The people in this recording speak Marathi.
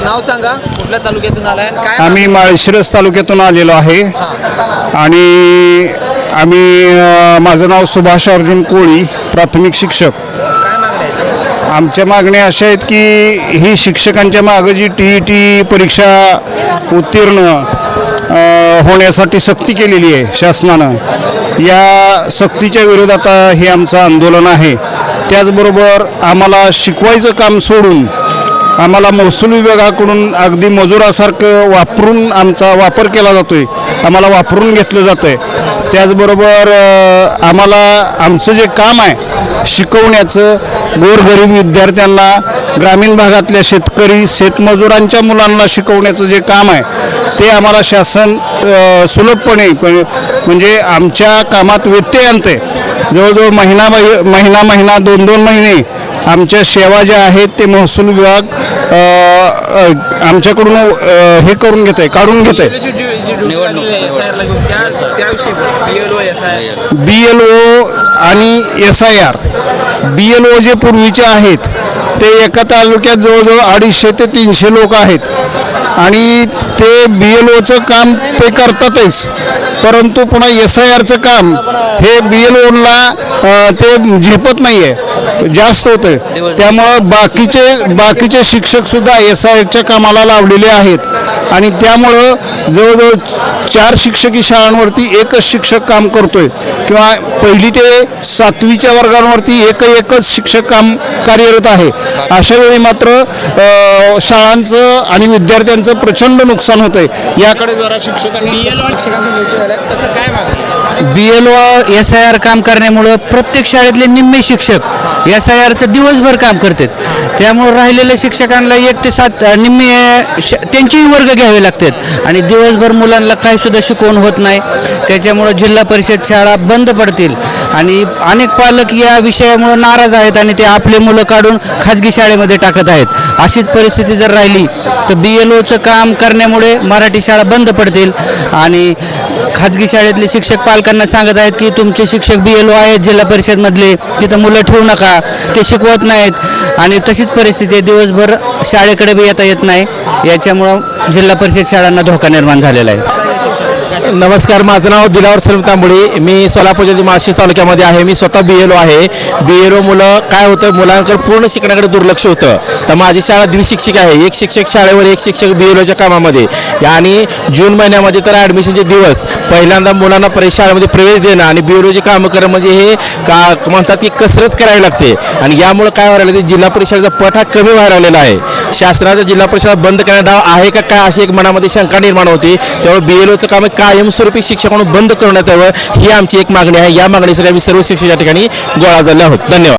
नाव सांगा, कुठल्या तालुक्यातून आलाय आणि काय आम्ही माळशिरस तालुक्यातून आलेलो आहे आणि माझं नाव सुभाष अर्जुन कोळी, प्राथमिक शिक्षक. काय मागण्या आहेत? आमच्या मागण्या अशा आहेत की ही शिक्षकांच्या मागं जी TET परीक्षा उत्तीर्ण होण्यासाठी सक्ती केलेली आहे शासनानं, या सक्तीच्या विरोधात हे आमचं आंदोलन आहे. त्याचबरोबर आम्हाला शिकवायचं काम सोडून आम्हाला महसूल विभागाकडून अगदी मजुरासारखं वापरून आमचा वापर केला जातो आहे, आम्हाला वापरून घेतलं जातं आहे. त्याचबरोबर आम्हाला आमचं जे काम आहे शिकवण्याचं, गोरगरीब विद्यार्थ्यांना, ग्रामीण भागातल्या शेतकरी शेतमजुरांच्या मुलांना शिकवण्याचं जे काम आहे ते आम्हाला शासन सुलभपणे म्हणजे आमच्या कामात व्यत्यय आणते. जवळजवळ महिना 2-2 महिने आमच्या सेवा ज्या आहेत ते महसूल विभाग आमच्याकडून हे करून घेत आहे, काढून घेत आहे. BLO आणि SIR. BLO जे पूर्वीचे आहेत ते एका तालुक्यात जवळजवळ 250 ते 300 लोक आहेत आणि ते BLOचं काम ते करतातच, परंतु पुन्हा SIRचं काम हे BLOला ते झेपत नाही आहे, जास्त होतं. त्यामुळं बाकीचे शिक्षकसुद्धा SIRच्या कामाला लावलेले आहेत आणि त्यामुळं जवळजवळ 4 शिक्षकी शाळांवरती एकच शिक्षक काम करतोय किंवा 1ली ते 7वीच्या वर्गांवरती एकच शिक्षक काम कार्यरत आहे. अशा वेळी मात्र शाळांचं आणि विद्यार्थ्यांचं प्रचंड नुकसान होतंय. याकडे जरा शिक्षकांनी तसं काय मागणी? BLO SIR काम करण्यामुळं प्रत्येक शाळेतले निम्मे शिक्षक SIRचं दिवसभर काम करतात. त्यामुळे राहिलेल्या शिक्षकांना 1 ते 7 निम्मे त्यांचेही वर्ग घ्यावे लागतात आणि दिवसभर मुलांना काही सुद्धा शिकवण होत नाही. त्याच्यामुळं जिल्हा परिषद शाळा बंद पडतील आणि अनेक पालक या विषयामुळे नाराज आहेत आणि ते आपले मुलं काढून खाजगी शाळेमध्ये टाकत आहेत. अशीच परिस्थिती जर राहिली तर BLOचं काम करण्यामुळे मराठी शाळा बंद पडतील आणि खाजगी शाळेतले शिक्षक पालकांना सांगत आहेत की तुमचे शिक्षक BLO आहेत जिल्हा परिषदमधले, तिथं मुलं ठेवू नका, ते शिकवत नाहीत आणि तशीच परिस्थिती आहे. दिवसभर शाळेकडे बी येता येत नाही. याच्यामुळं जिल्हा परिषद शाळांना धोका निर्माण झालेला आहे. नमस्कार, माझं नाव दिलावर सलीम तांबोळी, मी सोलापूर जिल्ह्यातील माळशिरस तालुक्यामध्ये आहे. मी स्वतः BLO आहे. BLO मुलं काय होतं, मुलांकडे पूर्ण शिकण्याकडे दुर्लक्ष होतं. तर माझी शाळा द्विशिक्षिक आहे, एक शिक्षक शाळेवर एक शिक्षक BLOच्या कामामध्ये. आणि जून महिन्यामध्ये तर ॲडमिशनचे दिवस पहिल्यांदा मुलांना शाळेमध्ये प्रवेश देणं आणि BLOची कामं करणं म्हणजे हे म्हणतात की कसरत करावी लागते आणि यामुळे काय व्हायला लागते, जिल्हा परिषदेचा पट हा कमी व्हायला लागलेला आहे. शासनाचा जिल्हा परिषद बंद करण्यात डाव आहे का काय अशी एक मनामध्ये शंका निर्माण होती. त्यामुळे BLOचं काम कायमस्वरूपी शिक्षकांना बंद करण्यात यावं ही आमची एक मागणी आहे. या मागणीसाठी आम्ही सर्व शिक्षक या ठिकाणी गोळा झाले आहोत. धन्यवाद.